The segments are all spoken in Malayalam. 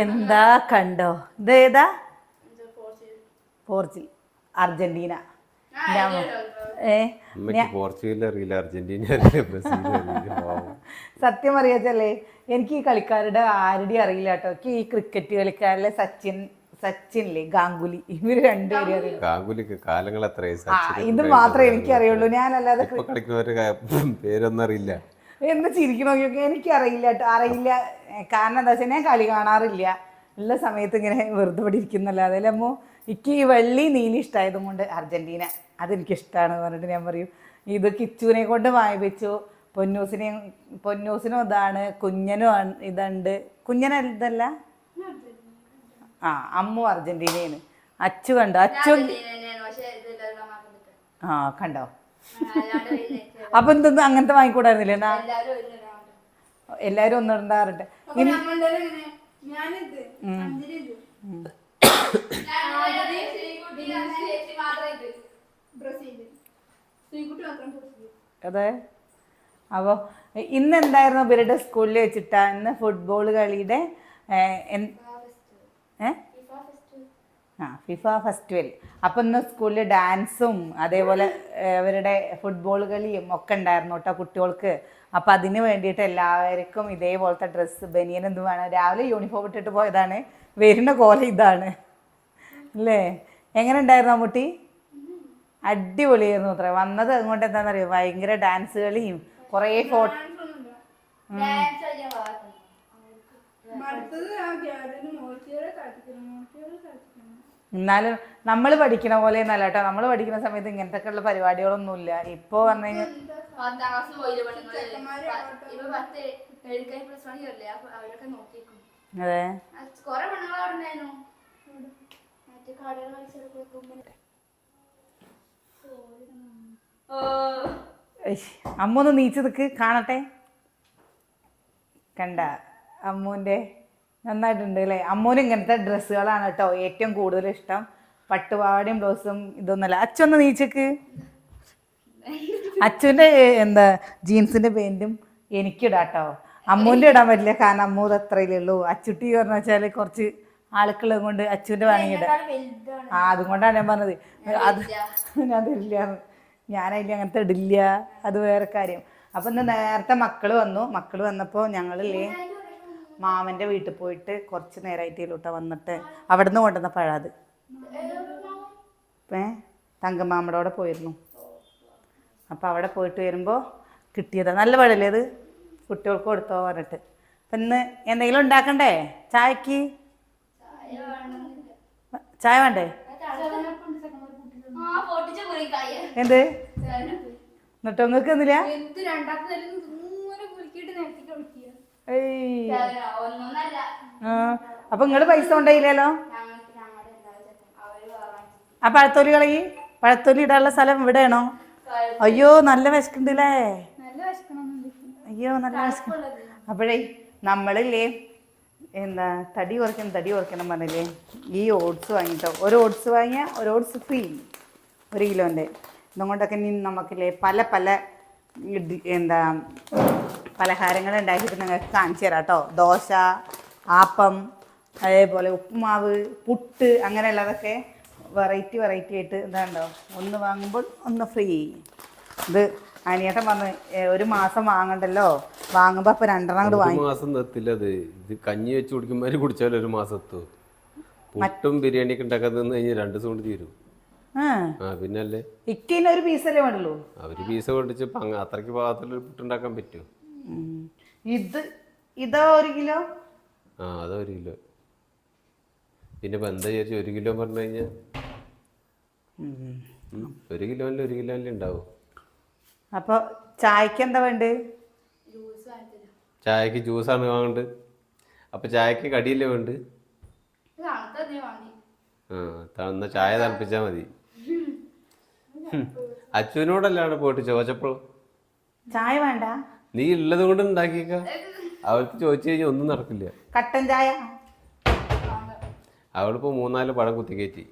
എന്താ കണ്ടോ ഇതേതാ പോർച്ചുഗൽ അർജന്റീന പോർച്ചുഗൽ അറിയില്ല, അർജന്റീന അറിയില്ല, ബ്രസീൽ അറിയില്ല. സത്യം അറിയാച്ചല്ലേ എനിക്ക് ഈ കളിക്കാരുടെ ആരുടെയും അറിയില്ല കേട്ടോ. എനിക്ക് ഈ ക്രിക്കറ്റ് കളിക്കാരിലെ സച്ചിനില്ലേ ഗാംഗുലി, ഇവര് രണ്ടുപേരും അറിയില്ല. ഗാംഗുലിക്ക് കാലങ്ങൾ ഇത് മാത്രമേ എനിക്ക് അറിയുള്ളൂ. ഞാനല്ലാതെ കളിക്കുന്നവരുടെ പേരൊന്നും അറിയില്ല. എന്ന് ചിരിക്കണോ എനിക്കറിയില്ല കേട്ടോ, അറിയില്ല. കാരണം എന്താ വെച്ചാൽ ഞാൻ കളി കാണാറില്ല. ഉള്ള സമയത്ത് ഇങ്ങനെ വെറുതെ ഇവിടെ ഇരിക്കുന്നല്ലാതെ അമ്മോ എനിക്ക് ഈ വെള്ളി നീലി ഇഷ്ടമായതും കൊണ്ട് അർജന്റീന അതെനിക്കിഷ്ടമാണ് പറഞ്ഞിട്ട് ഞാൻ പറയും. ഇത് കിച്ചുവിനെ കൊണ്ട് വായിപ്പിച്ചു. പൊന്നൂസിനും ഇതാണ്, കുഞ്ഞനും ഇതുണ്ട്. കുഞ്ഞന ഇതല്ല, അമ്മു അർജന്റീനയാണ്. അച്ചു കണ്ടോ, അച്ചു കണ്ടോ. അപ്പൊ എന്തൊന്നും അങ്ങനത്തെ വാങ്ങിക്കൂടായിരുന്നില്ലേ എന്നാ എല്ലാരും ഒന്നിണ്ടാറുണ്ട്. അതെ. അപ്പോൾ ഇന്ന് എന്തായിരുന്നു ഇവരുടെ സ്കൂളിൽ വെച്ചിട്ടാ ഇന്ന് ഫുട്ബോൾ കളിയുടെ ഫിഫ ഫെസ്റ്റിവൽ. അപ്പം ഇന്ന് സ്കൂളിൽ ഡാൻസും അതേപോലെ അവരുടെ ഫുട്ബോൾ കളിയും ഒക്കെ ഉണ്ടായിരുന്നു കേട്ടോ കുട്ടികൾക്ക്. അപ്പം അതിന് വേണ്ടിയിട്ട് എല്ലാവർക്കും ഇതേപോലത്തെ ഡ്രസ്സ് ബനിയൻ എന്ത് വേണം. രാവിലെ യൂണിഫോം ഇട്ടിട്ട് പോയതാണ്, വരുന്ന കോലം ഇതാണ് അല്ലേ. എങ്ങനെ ഉണ്ടായിരുന്നു അമ്മൂട്ടി? അടിപൊളിയായിരുന്നു അത്ര. വന്നത് അതുകൊണ്ട് എന്താണെന്നറിയോ, ഭയങ്കര ഡാൻസ് കളിയും കുറേ ഫോട്ടോ. എന്നാലും നമ്മൾ പഠിക്കണ പോലെ എന്നല്ല കേട്ടോ. നമ്മൾ പഠിക്കുന്ന സമയത്ത് ഇങ്ങനത്തെ ഉള്ള പരിപാടികളൊന്നുമില്ല. ഇപ്പൊ വന്നു കഴിഞ്ഞാൽ അതെ അമ്മ ഒന്ന് നീച്ചു നിൽക്ക് കാണട്ടെ. കണ്ട അമ്മൂൻ്റെ നന്നായിട്ടുണ്ട് അല്ലേ. അമ്മൂന് ഇങ്ങനത്തെ ഡ്രസ്സുകളാണ് കേട്ടോ ഏറ്റവും കൂടുതൽ ഇഷ്ടം. പട്ടുപാവാടയും ബ്ലൗസും ഇതൊന്നുമല്ല. അച്ഛനൊന്ന് നീച്ചക്ക്. അച്ഛൻ്റെ എന്താ ജീൻസിൻ്റെ പാൻറ്റും എനിക്കിടാം കേട്ടോ. അമ്മൂൻ്റെ ഇടാൻ പറ്റില്ല, കാരണം അമ്മൂത് അത്രയിലേ ഉള്ളൂ. അച്ചുട്ടി പറഞ്ഞു വെച്ചാൽ കുറച്ച് ആൾക്കുള്ളത് കൊണ്ട് അച്ഛൻ്റെ വേണമെങ്കിൽ ഇടാം. അതുകൊണ്ടാണ് ഞാൻ പറഞ്ഞത്. അത് ഞാൻ തരില്ല, ഞാനതിൽ അങ്ങനത്തെ ഇടില്ല, അത് വേറെ കാര്യം. അപ്പം ഇന്ന് നേരത്തെ മക്കൾ വന്നപ്പോൾ ഞങ്ങളില്ലേ മാമൻ്റെ വീട്ടിൽ പോയിട്ട് കുറച്ച് നേരമായിട്ടേലൂട്ട വന്നിട്ട് അവിടെ നിന്ന് കൊണ്ടുവന്ന പഴത് തങ്കമാമ്മയുടെ അവിടെ പോയിരുന്നു. അപ്പോൾ അവിടെ പോയിട്ട് വരുമ്പോൾ കിട്ടിയതാണ്. നല്ല പഴല്ലേ അത്, കുട്ടികൾക്ക് കൊടുത്തോ പറഞ്ഞിട്ട്. അപ്പം ഇന്ന് എന്തെങ്കിലും ഉണ്ടാക്കണ്ടേ ചായക്ക്? ചായ വേണ്ടേ? എന്ത് എന്നിട്ട് നിങ്ങൾക്ക് എന്നില്ല? അപ്പൊ നിങ്ങള് പൈസ കൊണ്ടായില്ലല്ലോ. ആ പഴത്തൊലി കളയി, പഴത്തൊലി ഇടാനുള്ള സ്ഥലം ഇവിടെയാണോ? അയ്യോ നല്ല വിശക്കുണ്ടല്ലേ. അയ്യോ നല്ല വിശക്ക്. അപ്പോഴേ നമ്മളില്ലേ എന്താ തടി കുറയ്ക്കണം പറഞ്ഞില്ലേ, ഈ ഓട്സ് വാങ്ങിട്ടോ. ഒരു ഓട്സ് വാങ്ങിയാൽ ഒരു ഓട്സ് ഫ്രീ 1 കിലോൻ്റെ. ഇതുകൊണ്ടൊക്കെ നമുക്കില്ലേ പല പല എന്താ പലഹാരങ്ങൾ ഉണ്ടാക്കിയിട്ട് നിങ്ങൾക്ക് കാണിച്ചു തരാം കേട്ടോ. ദോശ, ആപ്പം, അതേപോലെ ഉപ്പുമാവ്, പുട്ട്, അങ്ങനെയുള്ളതൊക്കെ വെറൈറ്റി ആയിട്ട് ഇതാണ്ടോ. ഒന്ന് വാങ്ങുമ്പോൾ ഒന്ന് ഫ്രീ. ഇത് അനിയേട്ടൻ വന്ന് 1 മാസം വാങ്ങണ്ടല്ലോ, വാങ്ങുമ്പോൾ അപ്പോൾ 2 അങ്ങോട്ട് വാങ്ങി. മാസം നിർത്തില്ല. ഇത് കഞ്ഞി വെച്ച് കുടിക്കുമ്പോൾ കുടിച്ചാൽ 1 മാസം എത്തും. പുട്ടും ബിരിയാണിയൊക്കെ ഉണ്ടാക്കാൻ നിന്ന് കഴിഞ്ഞാൽ 2 ദിവസം കൊണ്ട് തീരും. പിന്നല്ലേ ഇക്കിന് ഒരു പീസല്ലേ വേണ്ടുള്ളൂ. അവര് പീസ കൊണ്ടിച്ച് അത്രയ്ക്ക് പാകത്തിലൊരു പുട്ടുണ്ടാക്കാൻ പറ്റുമോ? ഇതാ 1 കിലോ. അതാ 1 കിലോ. പിന്നെ ഇപ്പം എന്താ വിചാരിച്ചു 1 കിലോ പറഞ്ഞു കഴിഞ്ഞാൽ 1 കിലോയിൽ ഉണ്ടാവും. അപ്പോൾ ചായക്ക് എന്താ വേണ്ടത്? ചായക്ക് ജ്യൂസാണ് വാങ്ങേണ്ടത്. അപ്പം ചായക്ക് കടിയല്ലേ വേണ്ടത്? തണുന്ന ചായ തണുപ്പിച്ചാൽ മതി. അച്ഛനോടല്ലാണ് പോയിട്ട് ചോദിച്ചപ്പോൾ ചായ വേണ്ട, നീ ഉള്ളത് കൊണ്ട് ഉണ്ടാക്കിയേക്ക. അവൾക്ക് ചോദിച്ചു കഴിഞ്ഞാൽ ഒന്നും നടക്കില്ല. കട്ടൻ ചായ. അവളിപ്പോ 3-4 പഴം കുത്തിക്കയറ്റി.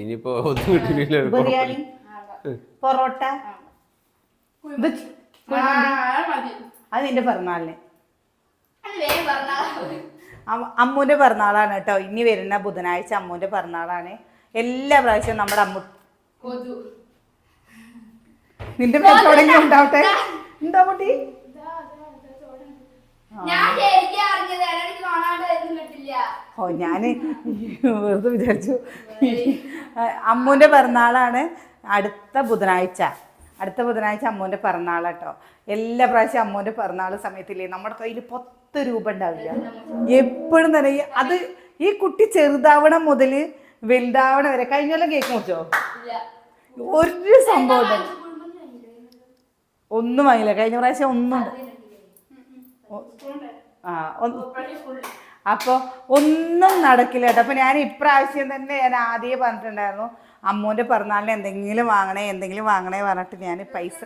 ഇനിയിപ്പോ ഒന്നും കിട്ടില്ല. ബിരിയാണി, പൊറോട്ട, അത് നിന്റെ പിറന്നാളിന്. അമ്മൂൻ്റെ പിറന്നാളാണ് കേട്ടോ. ഇനി വരുന്ന ബുധനാഴ്ച അമ്മൂൻ്റെ പിറന്നാളാണ്. എല്ലാ പ്രാവശ്യവും നമ്മുടെ അമ്മു നിന്റെ എവിടെയെങ്കിലും ഉണ്ടാവട്ടെ. ഉണ്ടോ കുട്ടി? ഓ ഞാന് വെറുതെ വിചാരിച്ചു. അമ്മൂൻ്റെ പിറന്നാളാണ് അടുത്ത ബുധനാഴ്ച. അമ്മൂൻ്റെ പിറന്നാൾ കേട്ടോ. എല്ലാ പ്രാവശ്യം അമ്മൂൻ്റെ പിറന്നാൾ സമയത്തില്ലേ നമ്മുടെ കയ്യിൽ 10 രൂപ ഉണ്ടാവില്ല എപ്പോഴും തന്നെ. അത് ഈ കുട്ടി ചെറുതാവണം മുതൽ വലുതാവണം വരെ. കഴിഞ്ഞാലും കേക്ക് മുറിച്ചോ? ഒരു സംഭവം ഒന്നും വാങ്ങില്ല. കഴിഞ്ഞ പ്രാവശ്യം ഒന്നും അപ്പോൾ ഒന്നും നടക്കില്ല കേട്ടോ. അപ്പോൾ ഞാൻ ഇപ്രാവശ്യം തന്നെ ഞാൻ ആദ്യമേ പറഞ്ഞിട്ടുണ്ടായിരുന്നു അമ്മൂൻ്റെ പിറന്നാളിന് എന്തെങ്കിലും വാങ്ങണേ പറഞ്ഞിട്ട് ഞാൻ പൈസ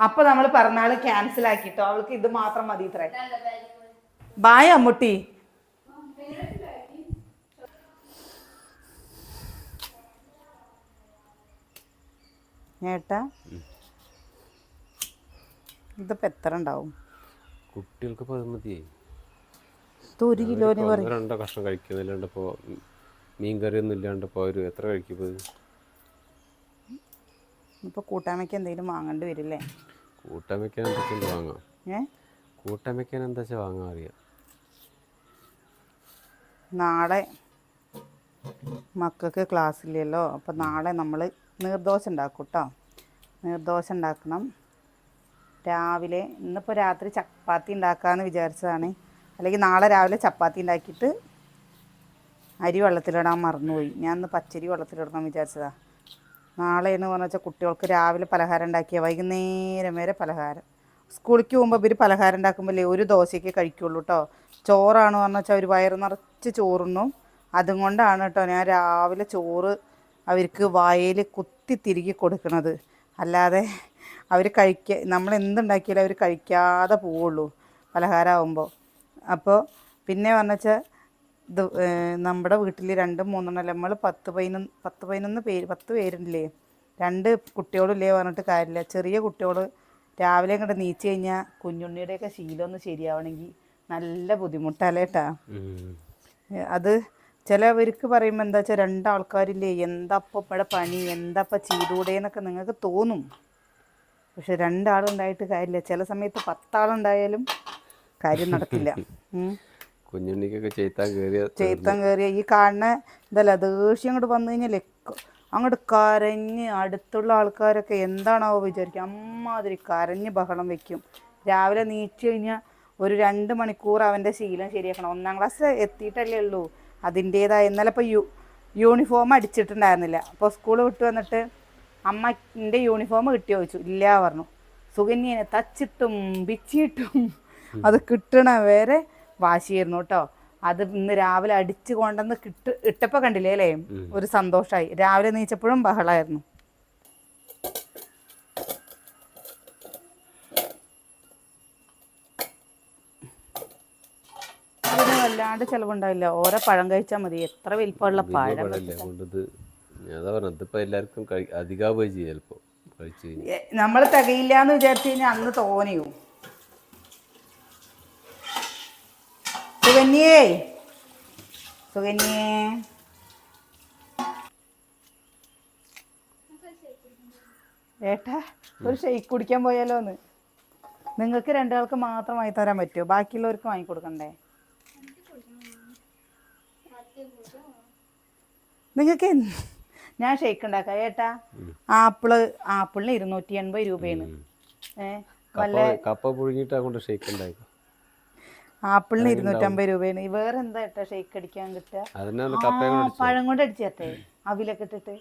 അപ്പോൾ നമ്മൾ പിറന്നാൾ ക്യാൻസൽ ആക്കിട്ടോ. അവൾക്ക് ഇത് മാത്രം മതി ഇത്രേ. ബായ് അമ്മുട്ടി. ഏട്ടാ ഇതിപ്പോൾ എത്ര ഉണ്ടാവും? കുട്ടികൾക്ക് മതി. 1 കിലോന് പറയും. 2 കഷ്ണം കഴിക്കുന്നില്ലാണ്ട് ഇപ്പോൾ മീൻ കറിയൊന്നും ഇല്ലാണ്ട് ഇപ്പോൾ അവർ എത്ര കഴിക്കും? ഇപ്പോൾ കൂട്ടാൻ വയ്ക്കാൻ എന്തെങ്കിലും വാങ്ങേണ്ടി വരില്ലേ? കൂട്ടാൻ വയ്ക്കാൻ എന്തൊക്കെയുണ്ട് വാങ്ങാം. കൂട്ടാൻ വയ്ക്കാൻ എന്താ വെച്ചാൽ വാങ്ങാൻ അറിയാം. നാളെ മക്കൾക്ക് ക്ലാസ് ഇല്ലല്ലോ. അപ്പോൾ നാളെ നമ്മൾ നീർദോശ ഉണ്ടാക്കും കേട്ടോ. നീർദോശ ഉണ്ടാക്കണം. രാവിലെ ഇന്നിപ്പോൾ രാത്രി ചപ്പാത്തി ഉണ്ടാക്കാമെന്ന് വിചാരിച്ചതാണ്. അല്ലെങ്കിൽ നാളെ രാവിലെ ചപ്പാത്തി ഉണ്ടാക്കിയിട്ട് അരി വെള്ളത്തിലിടാൻ മറന്നുപോയി. ഞാൻ ഇന്ന് പച്ചരി വെള്ളത്തിലിടണം വിചാരിച്ചതാണ്. നാളെ എന്ന് പറഞ്ഞു വെച്ചാൽ കുട്ടികൾക്ക് രാവിലെ പലഹാരം ഉണ്ടാക്കിയാൽ വൈകുന്നേരം വരെ പലഹാരം. സ്കൂളിലേക്ക് പോകുമ്പോൾ ഇവർ പലഹാരം ഉണ്ടാക്കുമ്പോഴല്ലേ ഒരു ദോശയ്ക്ക് കഴിക്കുള്ളൂ കേട്ടോ. ചോറാണ് പറഞ്ഞു വെച്ചാൽ ഒരു വയറ് നിറച്ച് ചോറുണ്ണും. അതും കൊണ്ടാണ് കേട്ടോ ഞാൻ രാവിലെ ചോറ് അവർക്ക് വായിൽ കുത്തി തിരികെ കൊടുക്കണത്. അല്ലാതെ അവർ നമ്മൾ എന്തുണ്ടാക്കിയാലും അവർ കഴിക്കാതെ പോവുള്ളൂ പലഹാരമാകുമ്പോൾ. അപ്പോൾ പിന്നെ പറഞ്ഞു വെച്ചാൽ ഇത് നമ്മുടെ വീട്ടിൽ 2, 3 നമ്മൾ 10 പേരുണ്ടല്ലേ. 2 കുട്ടികളില്ലേ പറഞ്ഞിട്ട് കാര്യമില്ല. ചെറിയ കുട്ടികൾ രാവിലെ ഇങ്ങോട്ട് നീച്ച് കഴിഞ്ഞാൽ കുഞ്ഞുണ്ണിയുടെയൊക്കെ ശീലമൊന്ന് ശരിയാവണമെങ്കിൽ നല്ല ബുദ്ധിമുട്ടല്ലേ കേട്ടാ. അത് ചിലവർക്ക് പറയുമ്പോൾ എന്താ വെച്ചാൽ 2 ആൾക്കാരില്ലേ എന്താപ്പം ഇവിടെ പണി, എന്താപ്പം ചെയ്തുകൂടെന്നൊക്കെ നിങ്ങൾക്ക് തോന്നും. പക്ഷെ 2 ആളുണ്ടായിട്ട് കാര്യമില്ല. ചില സമയത്ത് 10 ആളുണ്ടായാലും കാര്യം നടക്കില്ല. കുഞ്ഞുണ്ണിക്കൊക്കെ ചെയ്ത്താൻ കയറിയ ഈ കാണുന്ന ഇതല്ല ദേഷ്യം അങ്ങോട്ട് വന്നു കഴിഞ്ഞാൽ അങ്ങോട്ട് കരഞ്ഞ് അടുത്തുള്ള ആൾക്കാരൊക്കെ എന്താണാവോ വിചാരിക്കും. അമ്മാതിരി കരഞ്ഞ് ബഹളം വെക്കും. രാവിലെ നീച്ച് കഴിഞ്ഞാൽ ഒരു 2 മണിക്കൂർ അവൻ്റെ ശീലം ശരിയാക്കണം. 1-ാം ക്ലാസ്സിൽ എത്തിയിട്ടല്ലേ ഉള്ളൂ. അതിൻ്റേതായ ഇന്നലെ ഇപ്പോൾ യൂണിഫോം അടിച്ചിട്ടുണ്ടായിരുന്നില്ല. അപ്പോൾ സ്കൂൾ വിട്ട് വന്നിട്ട് അമ്മ എൻ്റെ യൂണിഫോം കിട്ടിയോ ചോദിച്ചു. ഇല്ല പറഞ്ഞു. സുകന്യനെ തച്ചിട്ടും പിച്ചിട്ടും അത് കിട്ടണ വരെ വാശിയായിരുന്നു കേട്ടോ. അത് ഇന്ന് രാവിലെ അടിച്ച് കൊണ്ടുവന്ന് ഇട്ടപ്പോൾ കണ്ടില്ലേ അല്ലേ, ഒരു സന്തോഷമായി. രാവിലെ നീച്ചപ്പോഴും ബഹളമായിരുന്നു. അതിന് വല്ലാണ്ട് ചിലവുണ്ടാവില്ല. ഓരോ പഴം കഴിച്ചാൽ മതി. എത്ര വലിപ്പമുള്ള പഴം. എല്ലാവർക്കും അധികമായി ചിലപ്പോൾ നമ്മൾ തികയില്ല എന്ന് വിചാരിച്ചു കഴിഞ്ഞാൽ അന്ന് തോന്നിയോ. സുകന്യേ ഏട്ടാ ഒരു ഷെയ്ക്ക് കുടിക്കാൻ പോയാലോ എന്ന്. നിങ്ങൾക്ക് 2 ആൾക്ക് മാത്രം വാങ്ങി തരാൻ പറ്റുമോ? ബാക്കിയുള്ളവർക്ക് വാങ്ങിക്കൊടുക്കണ്ടേ? നിങ്ങൾക്ക് ഞാൻ ഷെയ്ക്ക് ഉണ്ടാക്കാം ഏട്ടാ. ആപ്പിളിന് 280 രൂപയാണ്. കപ്പ പുഴുങ്ങിയിട്ട് അങ്ങോട്ട് ഷെയ്ക്ക് ഉണ്ടാക്കാം. ആപ്പിളിന് 250 രൂപയാണ്. വേറെ എന്താ ഏട്ടാ ഷെയ്ക്ക് അടിക്കാൻ കിട്ടുക? പഴം കൊണ്ട് അടിച്ചേ അവിലൊക്കെ ഇട്ടിട്ട്.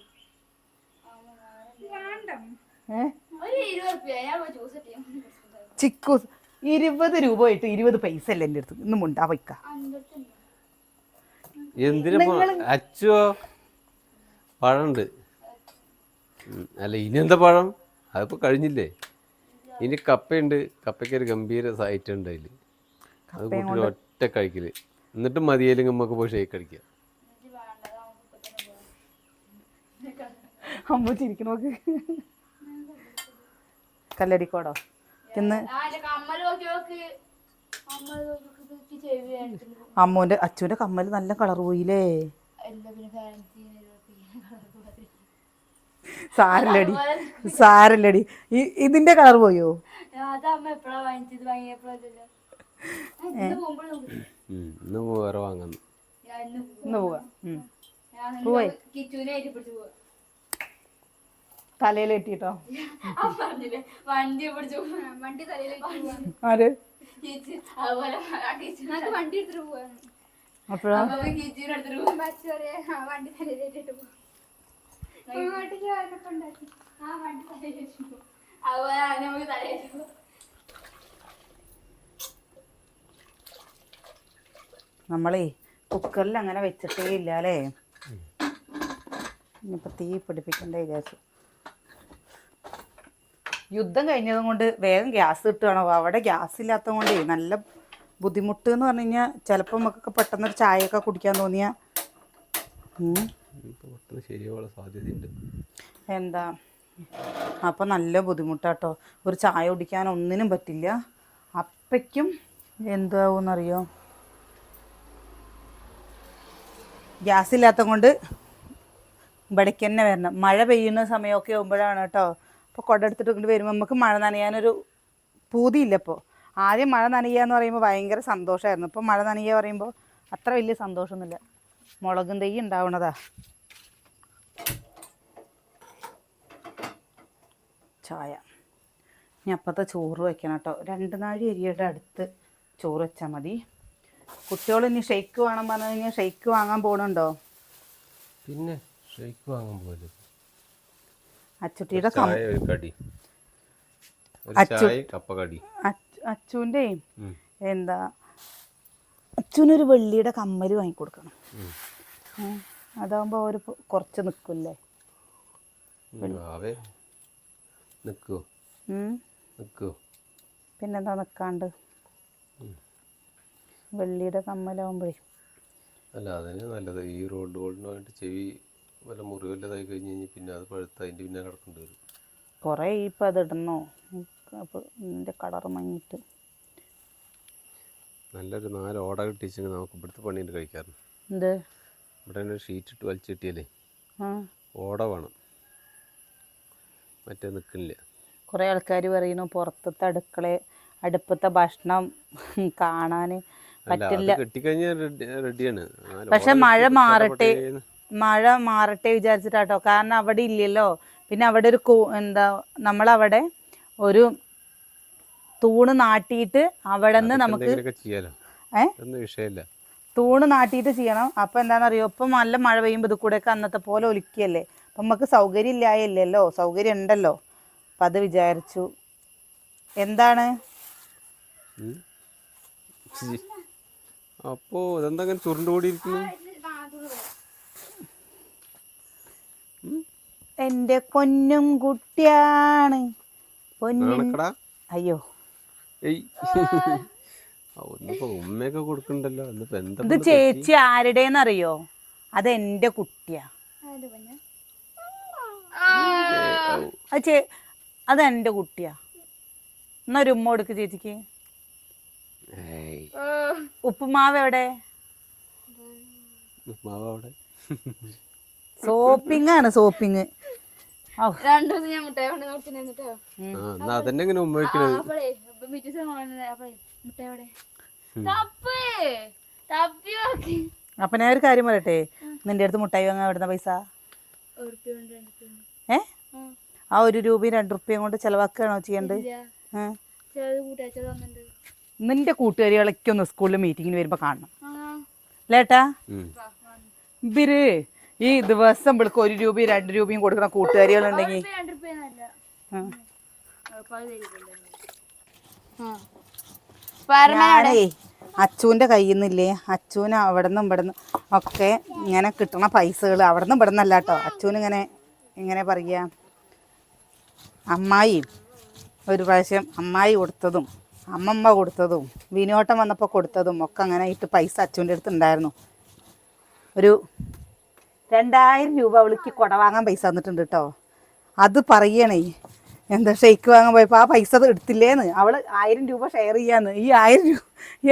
ചിക്കൂസ് 20 രൂപ ആയിട്ട് 20 പൈസ അല്ലേ എൻ്റെ അടുത്ത്. ഇന്നും ഉണ്ടാ വയ്ക്ക. അച്ചോ പഴമുണ്ട്. അല്ല ഇനി എന്താ പഴം? അതിപ്പോ കഴിഞ്ഞില്ലേ. ഇനി കപ്പയുണ്ട്. കപ്പയ്ക്ക് ഒരു ഗംഭീര സൈറ്റ് ഉണ്ട്. അതിൽ അത് കൂട്ടി ഒറ്റ കഴിക്കല്. എന്നിട്ട് മതിയായില്ലെങ്കിൽ നമുക്ക് പോയി ഷേക്ക് അടിക്കാം. അമ്മ ചിരിക്കണോക്ക്. കല്ലടിക്കോടോ ചെന്ന് അമ്മൂന്റെ അച്ഛൻ്റെ കമ്മൽ നല്ല കളർ പോയില്ലേ. സാരല്ലടി സാരല്ലടി. ഇതിന്റെ കളർ പോയോ? ഇന്ന് വേറെ വാങ്ങുന്നു. ഇന്ന് പോവാ. പോയി തലയിൽ കെട്ടിട്ടോ. ആര് അപ്പോഴാ നമ്മളേ കുക്കറിൽ അങ്ങനെ വെച്ചിട്ടേ ഇല്ല അല്ലേ. ഇനിയിപ്പോൾ തീ പിടിപ്പിക്കണ്ടേ വിചാരിച്ചു. യുദ്ധം കഴിഞ്ഞതും കൊണ്ട് വേഗം ഗ്യാസ് കിട്ടുകയാണോ? അവിടെ ഗ്യാസ് ഇല്ലാത്തത് കൊണ്ടേ നല്ല ബുദ്ധിമുട്ട് എന്ന് പറഞ്ഞു കഴിഞ്ഞാൽ ചിലപ്പോൾ നമുക്കൊക്കെ പെട്ടെന്നൊരു ചായയൊക്കെ കുടിക്കാൻ തോന്നിയാൽ എന്താ അപ്പം നല്ല ബുദ്ധിമുട്ടാട്ടോ. ഒരു ചായ കുടിക്കാൻ ഒന്നിനും പറ്റില്ല. അപ്പയ്ക്കും എന്താവുമെന്നറിയോ, ഗ്യാസ് ഇല്ലാത്തത് കൊണ്ട് ഇവിടേക്ക് തന്നെ വരണം. മഴ പെയ്യുന്ന സമയമൊക്കെ ആകുമ്പോഴാണ് കേട്ടോ. അപ്പോൾ കുട എടുത്തിട്ട് കൊണ്ട് വരുമ്പോൾ നമുക്ക് മഴ നനയാനൊരു പൂതിയില്ല. ഇപ്പോൾ ആദ്യം മഴ നനയുക എന്ന് പറയുമ്പോൾ ഭയങ്കര സന്തോഷമായിരുന്നു. ഇപ്പോൾ മഴ നനയുക പറയുമ്പോൾ അത്ര വലിയ സന്തോഷമൊന്നുമില്ല. മുളകും തൈ ഉണ്ടാവണതാ. ചായ ഇനി അപ്പത്തെ ചോറ് വയ്ക്കണം കേട്ടോ. 2 നാഴി അരിയുടെ അടുത്ത് ചോറ് വെച്ചാൽ മതി. കുട്ടികൾ ഇനി ഷെയ്ക്ക് വേണം പറഞ്ഞു കഴിഞ്ഞാൽ ഷെയ്ക്ക് വാങ്ങാൻ പോകണുണ്ടോ? പിന്നെ ഷെയ്ക്ക് വാങ്ങാൻ പോലും അച്ചുട്ടിയുടെ അച്ചുവിൻ്റെ എന്താ അച്ചുവിനൊരു വെള്ളിയുടെ കമ്മൽ വാങ്ങിക്കൊടുക്കണം. അതാകുമ്പോൾ അവർ കുറച്ച് നിൽക്കില്ലേ. പിന്നെന്താ നിൽക്കാണ്ട് വെള്ളിയുടെ കമ്മലാവുമ്പോഴേ അല്ല അതിന് നല്ലത്. ഈ റോഡ് ഗോൾഡിന് വേണ്ടി ചെവി വല്ല മുറിവല്ലതായി കഴിഞ്ഞ് കഴിഞ്ഞാൽ പിന്നെ അത് പഴുത്ത് അതിൻ്റെ പിന്നെ കിടക്കേണ്ടി വരും. കുറേ ഇപ്പം അതിടണോ? അപ്പോൾ ഇതിൻ്റെ കളർ മങ്ങിയിട്ട് നല്ലൊരു 4 ഓട കിട്ടിച്ചെങ്കിൽ നമുക്ക് ഇവിടുത്തെ പണിയുണ്ട് കഴിക്കാറുണ്ട്. എന്ത് ഇവിടെ തന്നെ ഷീറ്റ് ഇട്ട് വലിച്ചിട്ടിയല്ലേ ഓട വേണം, മറ്റേ നിൽക്കില്ല. കുറേ ആൾക്കാർ പറയുന്നു പുറത്തത്തെ അടുപ്പത്തെ ഭക്ഷണം കാണാൻ പറ്റില്ല. റെഡിയാണ്. പക്ഷെ മഴ മാറട്ടെ വിചാരിച്ചിട്ടാട്ടോ. കാരണം അവിടെ ഇല്ലല്ലോ. പിന്നെ അവിടെ ഒരു എന്താ നമ്മളവിടെ ഒരു തൂണ് നാട്ടിയിട്ട് അവിടെ നിന്ന് നമുക്ക് തൂണ് നാട്ടിയിട്ട് ചെയ്യണം. അപ്പം എന്താണെന്നറിയോ, ഇപ്പം നല്ല മഴ പെയ്യുമ്പോൾ ഇത് കൂടെയൊക്കെ അന്നത്തെ പോലെ ഒലിക്കുകയല്ലേ. അപ്പം നമുക്ക് സൗകര്യം ഇല്ലായല്ലോ, സൗകര്യം ഉണ്ടല്ലോ. അപ്പം അത് വിചാരിച്ചു. എന്താണ് അപ്പോ ഇതെന്താ ചുരുണ്ടുകൂടിയിരിക്കുന്നു? എൻ്റെ പൊന്നും കുട്ടിയാണ് അയ്യോ ഉമ്മയൊക്കെ കൊടുക്കണ്ടല്ലോ. ഇത് ചേച്ചി ആരുടേന്നറിയോ? അതെന്റെ കുട്ടിയാ. അതെന്റെ കുട്ടിയാ. എന്നൊരു ഉമ്മ കൊടുക്ക് ചേച്ചിക്ക്. ഉപ്പുമാവ് എവിടെ? സോപ്പിംഗ് ആണ് സോപ്പിംഗ്. അപ്പൊ ഞാൻ ഒരു കാര്യം പറയട്ടെ, നിന്റെ അടുത്ത് മുട്ടായി വാങ്ങാൻ എവിടുന്ന പൈസ? ആ 1 രൂപയും 2 റുപ്യയും കൊണ്ട് ചെലവാക്കുകയാണോ ചെയ്യേണ്ടത്? നിന്റെ കൂട്ടുകാരികളൊക്കെ സ്കൂളിൽ മീറ്റിങ്ങിന് വരുമ്പോ കാണണം ലേട്ടാ. ഇവര് ഈ ദിവസം വിളിക്ക് 1 രൂപയും 2 രൂപയും കൊടുക്കുന്ന കൂട്ടുകാരികളുണ്ടെങ്കിൽ ഞാനേ അച്ചുവിൻ്റെ കയ്യിൽ നിന്നില്ലേ, അച്ചുവിന് അവിടെ നിന്നും ഇവിടെ നിന്നും ഒക്കെ ഇങ്ങനെ കിട്ടണ പൈസകൾ അവിടെ നിന്നും ഇവിടെ നിന്നല്ല കേട്ടോ. അച്ചുവിന് ഇങ്ങനെ പറയുക, അമ്മായി ഒരു പ്രാവശ്യം അമ്മായി കൊടുത്തതും അമ്മമ്മ കൊടുത്തതും വിനോട്ടം വന്നപ്പോൾ കൊടുത്തതും ഒക്കെ അങ്ങനെ ഇട്ട് പൈസ അച്ചുവിൻ്റെ അടുത്ത് ഉണ്ടായിരുന്നു. ഒരു 2000 രൂപ അവൾക്ക് കുട വാങ്ങാൻ പൈസ തന്നിട്ടുണ്ട് കേട്ടോ. അത് പറയണേ, എന്താ ഷെയ്ക്ക് വാങ്ങാൻ പോയപ്പോ ആ പൈസ അത് എടുത്തില്ലേന്ന്. അവള് 1000 രൂപ ഷെയർ ചെയ്യാന്ന്. ഈ 1000 രൂപ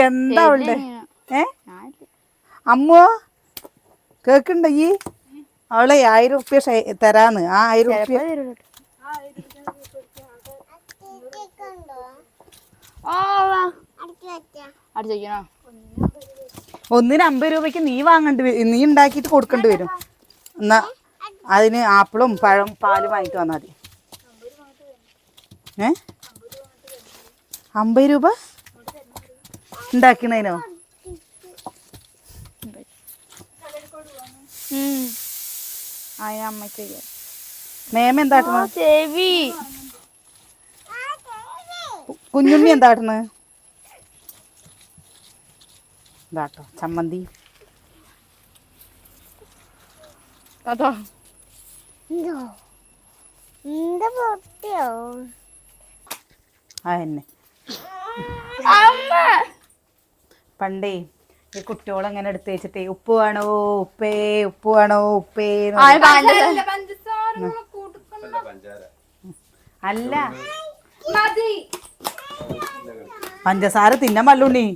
എന്താ അവളുടെ അമ്മോ കേക്കുണ്ട ഈ അവളെ 1000 റുപ്യ തരാന്ന്. ആ 1000 റുപ്യ ഒന്നിന് 50 രൂപയ്ക്ക് നീ വാങ്ങേണ്ടി വരും. നീ ഉണ്ടാക്കിയിട്ട് കൊടുക്കേണ്ടി വരും. എന്നാ അതിന് ആപ്പിളും പഴം പാലും വാങ്ങിട്ട് വന്നാൽ മതി. 50 രൂപ ഉണ്ടാക്കണേനോ? മേമ എന്താട്ടണ? കുഞ്ഞുണ്ണി എന്താട്ടണ്? ഇതാട്ടോ ചമ്മന്തി. അതോ അതന്നെ പണ്ടേ ഈ കുട്ടികളെങ്ങനെ എടുത്ത് വെച്ചിട്ടേ ഉപ്പ് വേണോ ഉപ്പേ, ഉപ്പ് വേണോ ഉപ്പേ. അല്ല പഞ്ചസാര തിന്നാൻ മല്ലുണ്ണി.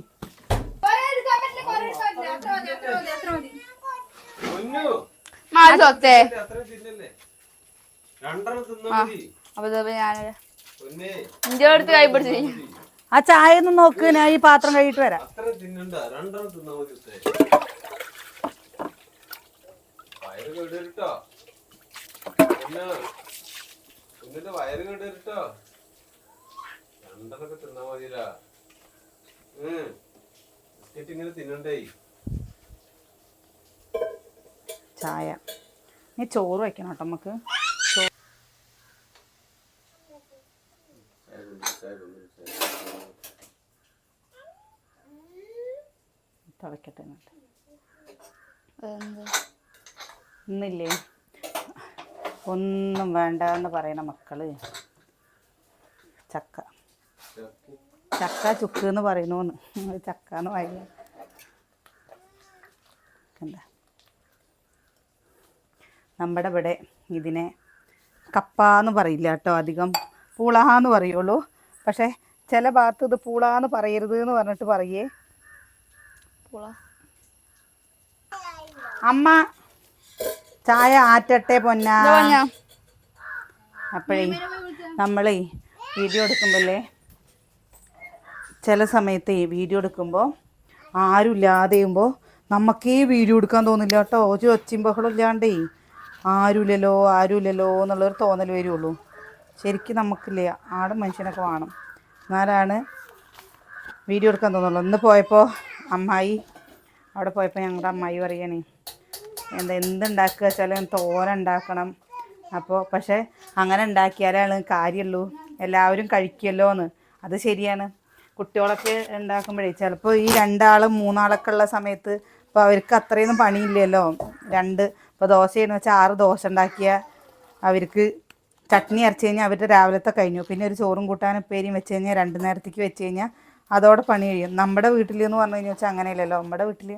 ആ ചായ ഒന്ന് നോക്ക്, ഞാൻ ഈ പാത്രം കഴിയിട്ട് വരാം. ചായ നീ ചോറ് വയ്ക്കണം കേട്ടോ നമുക്ക്. തിളക്കട്ടെ. ഇന്നില്ലേ ഒന്നും വേണ്ടെന്ന് പറയണ മക്കള് ചക്ക ചക്ക ചുക്ക് എന്ന് പറയണോന്ന്. ചക്ക എന്ന് പറയുക എന്താ നമ്മുടെ ഇവിടെ ഇതിനെ കപ്പാന്ന് പറയില്ല കേട്ടോ, അധികം പൂളാന്ന് പറയുള്ളൂ. പക്ഷേ ചില ഭാഗത്ത് ഇത് പൂളാന്ന് പറയരുത് എന്ന് പറഞ്ഞിട്ട് പറയേ. അമ്മ ചായ ആറ്റട്ടെ പൊന്നാ. അപ്പോഴേ നമ്മളേ വീഡിയോ എടുക്കുമ്പോഴേ ചില സമയത്ത് വീഡിയോ എടുക്കുമ്പോൾ ആരും ഇല്ലാതെയുമ്പോൾ നമുക്കേ വീഡിയോ എടുക്കാൻ തോന്നില്ല കേട്ടോ. ഒരു ഒച്ചയും ബഹളം ഇല്ലാണ്ടേ ആരുമില്ലല്ലോ എന്നുള്ളൊരു തോന്നൽ വരുള്ളൂ. ശരിക്കും നമുക്കില്ല, ആടും മനുഷ്യനൊക്കെ വേണം, എന്നാലാണ് വീഡിയോ എടുക്കാൻ തോന്നുള്ളൂ. ഇന്ന് പോയപ്പോൾ അമ്മായി അവിടെ പോയപ്പോൾ ഞങ്ങളുടെ അമ്മായി പറയണേ എന്തുണ്ടാക്കുക വെച്ചാൽ തോരൻ ഉണ്ടാക്കണം. അപ്പോൾ പക്ഷേ അങ്ങനെ ഉണ്ടാക്കിയാലാണ് കാര്യമുള്ളൂ, എല്ലാവരും കഴിക്കുമല്ലോ എന്ന്. അത് ശരിയാണ്. കുട്ടികളൊക്കെ ഉണ്ടാക്കുമ്പോഴേ ചിലപ്പോൾ ഈ 2 ആളും 3 ആളൊക്കെ ഉള്ള സമയത്ത് ഇപ്പോൾ അവർക്ക് അത്രയൊന്നും പണിയില്ലല്ലോ. ഇപ്പോൾ ദോശയെന്ന് വെച്ചാൽ 6 ദോശ ഉണ്ടാക്കിയാൽ അവർക്ക് ചട്നി അരച്ച് കഴിഞ്ഞാൽ അവരുടെ രാവിലത്തെ കഴിഞ്ഞു. പിന്നെ ഒരു ചോറും കൂട്ടാനും ഉപ്പേരിയും വെച്ച് കഴിഞ്ഞാൽ 2 നേരത്തേക്ക് വെച്ച് കഴിഞ്ഞാൽ അതോടെ പണി കഴിയും. നമ്മുടെ വീട്ടിൽ എന്ന് പറഞ്ഞു കഴിഞ്ഞാൽ വെച്ചാൽ അങ്ങനെയല്ലല്ലോ. നമ്മുടെ വീട്ടിൽ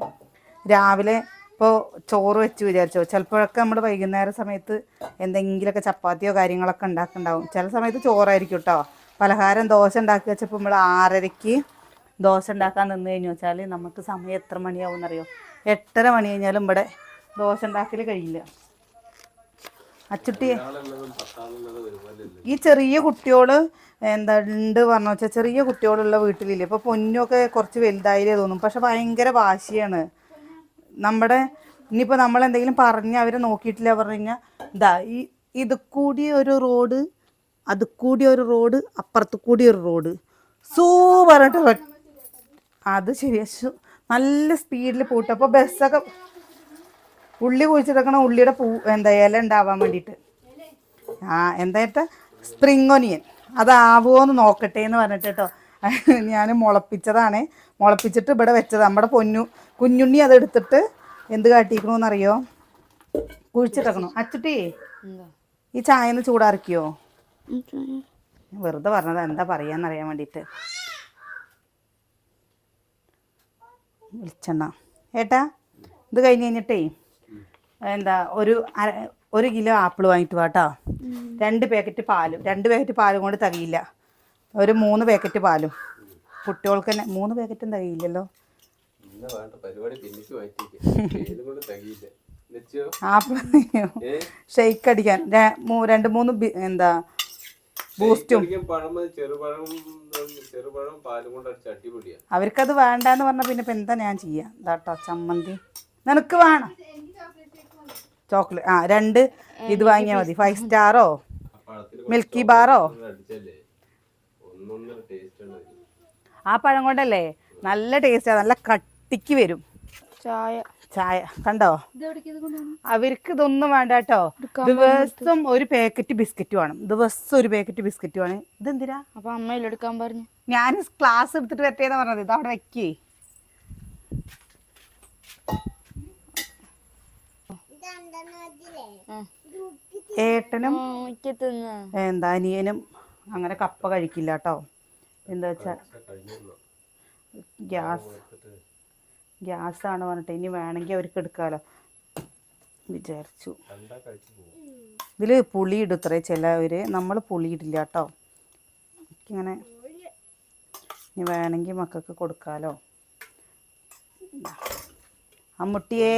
രാവിലെ ഇപ്പോൾ ചോറ് വെച്ച് വിചാരിച്ചോ, ചിലപ്പോഴൊക്കെ നമ്മൾ വൈകുന്നേരം സമയത്ത് എന്തെങ്കിലുമൊക്കെ ചപ്പാത്തിയോ കാര്യങ്ങളൊക്കെ ഉണ്ടാക്കുന്നുണ്ടാവും. ചില സമയത്ത് ചോറായിരിക്കും കേട്ടോ. പലഹാരം ദോശ ഉണ്ടാക്കി വെച്ചപ്പോൾ നമ്മൾ 6:30 ദോശ ഉണ്ടാക്കാൻ നിന്ന് കഴിഞ്ഞു വെച്ചാൽ നമുക്ക് സമയം എത്ര മണിയാവും എന്നറിയോ? 8:30 മണി കഴിഞ്ഞാലും ഇവിടെ ദോശ ഉണ്ടാക്കൽ കഴിയില്ല. അച്ചുട്ടി ഈ ചെറിയ കുട്ടികൾ എന്താ ഉണ്ട് പറഞ്ഞു വെച്ചാൽ ചെറിയ കുട്ടികളുള്ള വീട്ടിലില്ലേ. ഇപ്പോൾ പൊന്നൊക്കെ കുറച്ച് വലുതായില്ലേ തോന്നും, പക്ഷെ ഭയങ്കര വാശിയാണ്. നമ്മുടെ ഇനിയിപ്പോൾ നമ്മളെന്തെങ്കിലും പറഞ്ഞ് അവരെ നോക്കിയിട്ടില്ല പറഞ്ഞു കഴിഞ്ഞാൽ ഇത് കൂടി ഒരു റോഡ്, അത് കൂടി ഒരു റോഡ്, അപ്പുറത്ത് കൂടി ഒരു റോഡ്, പറഞ്ഞിട്ട് അത് ശരിയാ നല്ല സ്പീഡിൽ പോയിട്ട്. അപ്പോൾ ബസ്സൊക്കെ ഉള്ളി കുഴിച്ചിട്ടേക്കണ ഉള്ളിയുടെ ഇല ഉണ്ടാവാൻ വേണ്ടിയിട്ട് എന്തായിട്ട് സ്പ്രിങ് ഒനിയൻ അതാവുമോ എന്ന് നോക്കട്ടെ എന്ന് പറഞ്ഞിട്ട് കേട്ടോ. ഞാൻ മുളപ്പിച്ചതാണ്, മുളപ്പിച്ചിട്ട് ഇവിടെ വെച്ചത്. നമ്മുടെ കുഞ്ഞുണ്ണി അതെടുത്തിട്ട് എന്ത് കാട്ടിക്കണമെന്നറിയോ? കുഴിച്ചിട്ടേക്കണു. അച്ചുട്ടി ഈ ചായന്ന് ചൂടാറിക്കോ? വെറുതെ പറഞ്ഞത്, എന്താ പറയാന്നറിയാൻ വേണ്ടിയിട്ട്. വെളിച്ചെണ്ണ ഏട്ടാ ഇത് കഴിഞ്ഞ് കഴിഞ്ഞിട്ടേ 1 കിലോ ആപ്പിൾ വാങ്ങിയിട്ട് വാട്ടോ. 2 പാക്കറ്റ് പാലും 2 പാക്കറ്റ് പാലും കൊണ്ട് തികയില്ല. ഒരു 3 പാക്കറ്റ് പാലും കുട്ടികൾക്ക് തന്നെ 3 പാക്കറ്റും തികയില്ലല്ലോ. ആപ്പിൾ ഷെയ്ക്ക് അടിക്കാൻ 2-3 എന്താ ബൂസ്റ്റും. അവർക്കത് വേണ്ടാന്ന് പറഞ്ഞാൽ പിന്നെ ഇപ്പം എന്താ ഞാൻ ചെയ്യാം. ഇതാട്ടോ ചമ്മന്തി നിനക്ക് വേണം ചോക്ലേറ്റ്. 2 ഇത് വാങ്ങിയാൽ മതി. 5 സ്റ്റാറോ മിൽക്കി ബാറോ. ആ പഴം കൊണ്ടല്ലേ നല്ല ടേസ്റ്റാണ്. നല്ല കട്ടിക്ക് വരും ചായ. കണ്ടോ അവർക്ക് ഇതൊന്നും വേണ്ട കേട്ടോ. ദിവസം 1 പാക്കറ്റ് ബിസ്ക്കറ്റ് വേണം. ദിവസം 1 പാക്കറ്റ് ബിസ്ക്കറ്റ് വേണം. ഇതെന്തിനാ അപ്പൊ അമ്മയിൽ എടുക്കാൻ പറഞ്ഞു. ഞാൻ ക്ലാസ് എടുത്തിട്ട് വരട്ടേന്ന് പറഞ്ഞത്. ഇത് അവിടെ വെക്കേ. ഏട്ടനും എന്താ അനിയനും അങ്ങനെ കപ്പ കഴിക്കില്ല കേട്ടോ. എന്താ വെച്ചാ ഗ്യാസാണ് പറഞ്ഞിട്ട് ഇനി വേണമെങ്കിൽ അവർക്ക് എടുക്കാമല്ലോ വിചാരിച്ചു. ഇതിൽ പുളി ഇടും ഇത്രേ ചിലവർ. നമ്മൾ പുളി ഇടില്ല കേട്ടോ. ഇങ്ങനെ ഇനി വേണമെങ്കിൽ മക്കൾക്ക് കൊടുക്കാമല്ലോ. അമ്മുട്ടിയെ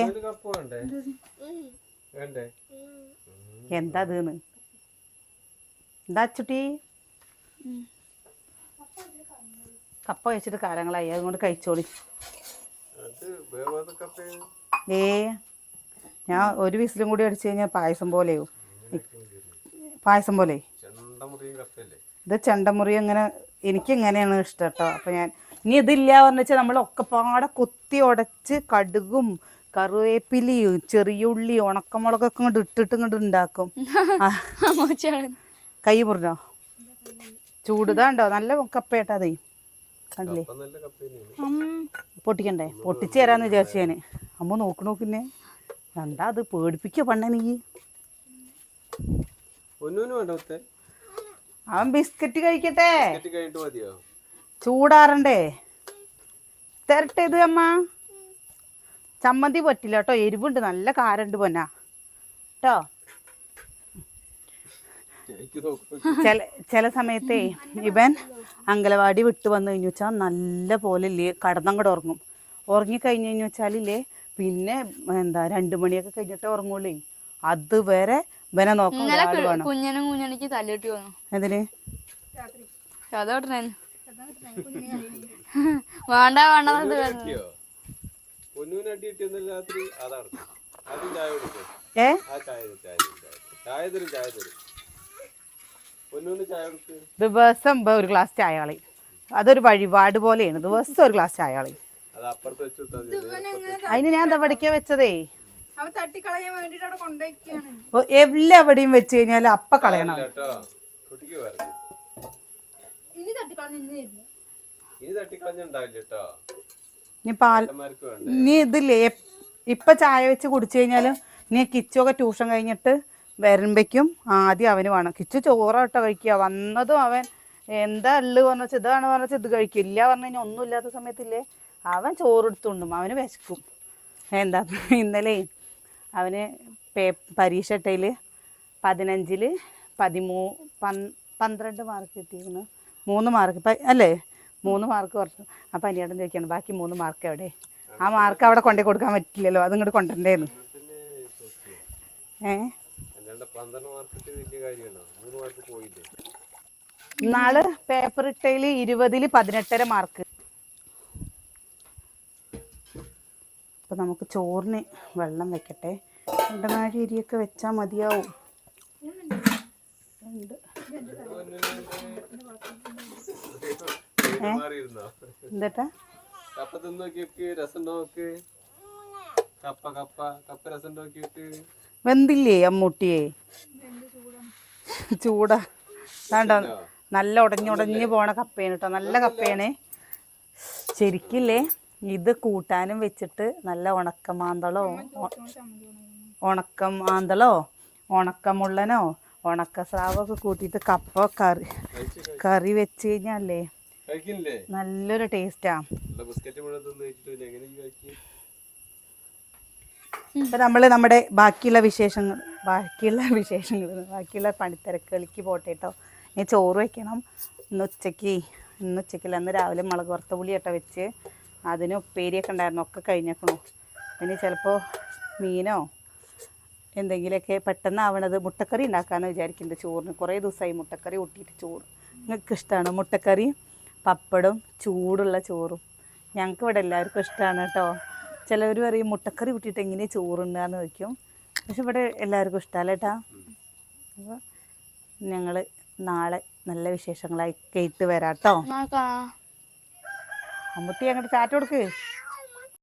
എന്താ ഇതെന്ന് എന്താ അച്ചുട്ടി കപ്പ കഴിച്ചിട്ട് കാലങ്ങളായി. അതുകൊണ്ട് കഴിച്ചോളി. ഞാൻ 1 വിസിലും കൂടി അടിച്ചു കഴിഞ്ഞാൽ പായസം പോലെയോ. പായസം പോലെ ഇത് ചെണ്ടമുറി. അങ്ങനെ എനിക്ക് ഇങ്ങനെയാണ് ഇഷ്ടം കേട്ടോ. അപ്പം ഞാൻ ഇനി ഇതില്ല പറഞ്ഞു വെച്ചാൽ നമ്മളൊക്കെ പാടെ കുത്തി ഉടച്ച് കടുകും കറിവേപ്പിലയും ചെറിയുള്ളി ഉണക്കമുളകൊക്കെ ഇങ്ങോട്ട് ഇങ്ങോട്ട് ഉണ്ടാക്കും. കൈ മുറിഞ്ഞോ ചൂടുതാണ്ടോ നല്ല കപ്പയേട്ടാ. അതേ കണ്ടില്ലേ പൊട്ടിക്കണ്ടേ. പൊട്ടിച്ച് തരാന്ന് വിചാരിച്ചു ഞാൻ. അമ്മ നോക്കണോക്കിന്നെ എന്താ അത് പേടിപ്പിക്കോ പണ്ണേ നീ. അവൻ ബിസ്ക്കറ്റ് കഴിക്കട്ടെ. ചൂടാറണ്ടേ. തരട്ടെ ഇത് അമ്മ. ചമ്മന്തി പറ്റില്ല കേട്ടോ. എരിവുണ്ട് നല്ല കാരണ്ട് പൊന്നാ കേട്ടോ. ചില സമയത്തേ ഇവൻ അങ്കലവാടി വിട്ട് വന്നു കഴിഞ്ഞു വെച്ചാൽ നല്ല പോലെ ഇല്ലേ കടന്നങ്ങോട്ട് ഉറങ്ങും. ഉറങ്ങിക്കഴിഞ്ഞ് കഴിഞ്ഞു വെച്ചാലില്ലേ പിന്നെ എന്താ 2 മണിയൊക്കെ കഴിഞ്ഞിട്ടേ ഉറങ്ങുള്ളേ. അതുവരെ ഇവനെ നോക്കാൻ വേണം. എന്തിന് ദിവസം 1 ഗ്ലാസ് ചായ കളി. അതൊരു വഴിപാട് പോലെയാണ്. ദിവസം 1 ഗ്ലാസ് ചായ കളി. അതിന് ഞാൻ എന്താ പഠിക്കാൻ വെച്ചതേ. എല്ലാവിടെയും വെച്ച് കഴിഞ്ഞാൽ അപ്പ കളയണം. നീ ഇതില്ലേ ഇപ്പൊ ചായ വെച്ച് കുടിച്ചു കഴിഞ്ഞാലും നീ കിച്ചൊക്കെ ട്യൂഷൻ കഴിഞ്ഞിട്ട് വരുമ്പേക്കും ആദ്യം അവന് വേണം. കിച്ചു ചോറാട്ടോ കഴിക്കുക. വന്നതും അവൻ എന്താ ഉള്ളു പറഞ്ഞാൽ ഇതാണ് പറഞ്ഞാൽ ഇത് കഴിക്കില്ല പറഞ്ഞു കഴിഞ്ഞാൽ ഒന്നും ഇല്ലാത്ത സമയത്തില്ലേ അവൻ ചോറെടുത്തുണ്ടും. അവന് വിശക്കും. എന്താ ഇന്നലെ അവന് പരീക്ഷ ഇട്ടതിൽ 15-ൽ 12 മാർക്ക് കിട്ടിയിരുന്നു. 3 മാർക്ക് അല്ലേ 3 മാർക്ക് കുറച്ചു. അപ്പം അനിയേട്ടൻ ചോദിക്കുകയാണ് ബാക്കി 3 മാർക്ക് എവിടെ. ആ മാർക്ക് അവിടെ കൊണ്ടേ കൊടുക്കാൻ പറ്റില്ലല്ലോ. അത് ഇങ്ങോട്ട് കൊണ്ടുവരണ്ടേന്ന്. നാളെ പേപ്പർ ഇട്ടതിൽ 20-ൽ 18.5 മാർക്ക്. അപ്പം നമുക്ക് ചോറിന് വെള്ളം വെക്കട്ടെ. 2 നാഴി അരിയൊക്കെ വെച്ചാൽ മതിയാവും. എന്താ വെന്തില്ലേ അമ്മൂട്ടിയെ. ചൂടാ വേണ്ടോ. നല്ല ഉടഞ്ഞുടഞ്ഞ് പോണ കപ്പയാണ് കേട്ടോ. നല്ല കപ്പയാണ് ശരിക്കില്ലേ. ഇത് കൂട്ടാനും വെച്ചിട്ട് നല്ല ഉണക്കമാന്തളോ ഉണക്കമുള്ളനോ ഉണക്കസ്രാവൊക്കെ കൂട്ടിയിട്ട് കപ്പ കറി വെച്ച് കഴിഞ്ഞാലേ നല്ലൊരു ടേസ്റ്റാ. അപ്പം നമ്മൾ നമ്മുടെ ബാക്കിയുള്ള പണിത്തിരക്കുകളിലേക്ക് പോട്ടെ കേട്ടോ. ഇനി ചോറ് വയ്ക്കണം. ഇന്ന് ഉച്ചയ്ക്കല്ല, ഇന്ന് രാവിലെ മുളക് വറുത്ത പുളി കേട്ടോ വെച്ച്, അതിന് ഉപ്പേരിയൊക്കെ ഉണ്ടായിരുന്നു, ഒക്കെ കഴിഞ്ഞേക്കണു. ഇനി ചിലപ്പോൾ മീനോ എന്തെങ്കിലുമൊക്കെ പെട്ടെന്നാവണത് മുട്ടക്കറി ഉണ്ടാക്കാമെന്ന് വിചാരിക്കുന്നുണ്ട് ചോറിന്. കുറേ ദിവസമായി മുട്ടക്കറി കൂട്ടിയിട്ട് ചോറ്. നിങ്ങൾക്ക് ഇഷ്ടമാണ് മുട്ടക്കറി, പപ്പടും, ചൂടുള്ള ചോറും? ഞങ്ങൾക്ക് ഇവിടെ എല്ലാവർക്കും ഇഷ്ടമാണ് കേട്ടോ. ചിലവർ പറയും മുട്ടക്കറി കൂട്ടിയിട്ട് എങ്ങനെയാണ് ചോറുണ്ടാന്ന് ചോദിക്കും. പക്ഷെ ഇവിടെ എല്ലാവർക്കും ഇഷ്ടമല്ല കേട്ടാ. അപ്പോൾ ഞങ്ങൾ നാളെ നല്ല വിശേഷങ്ങളായി കേട്ട് വരാം കേട്ടോ. അമ്മൂട്ടി അങ്ങോട്ട് ചാറ്റ് കൊടുക്ക്.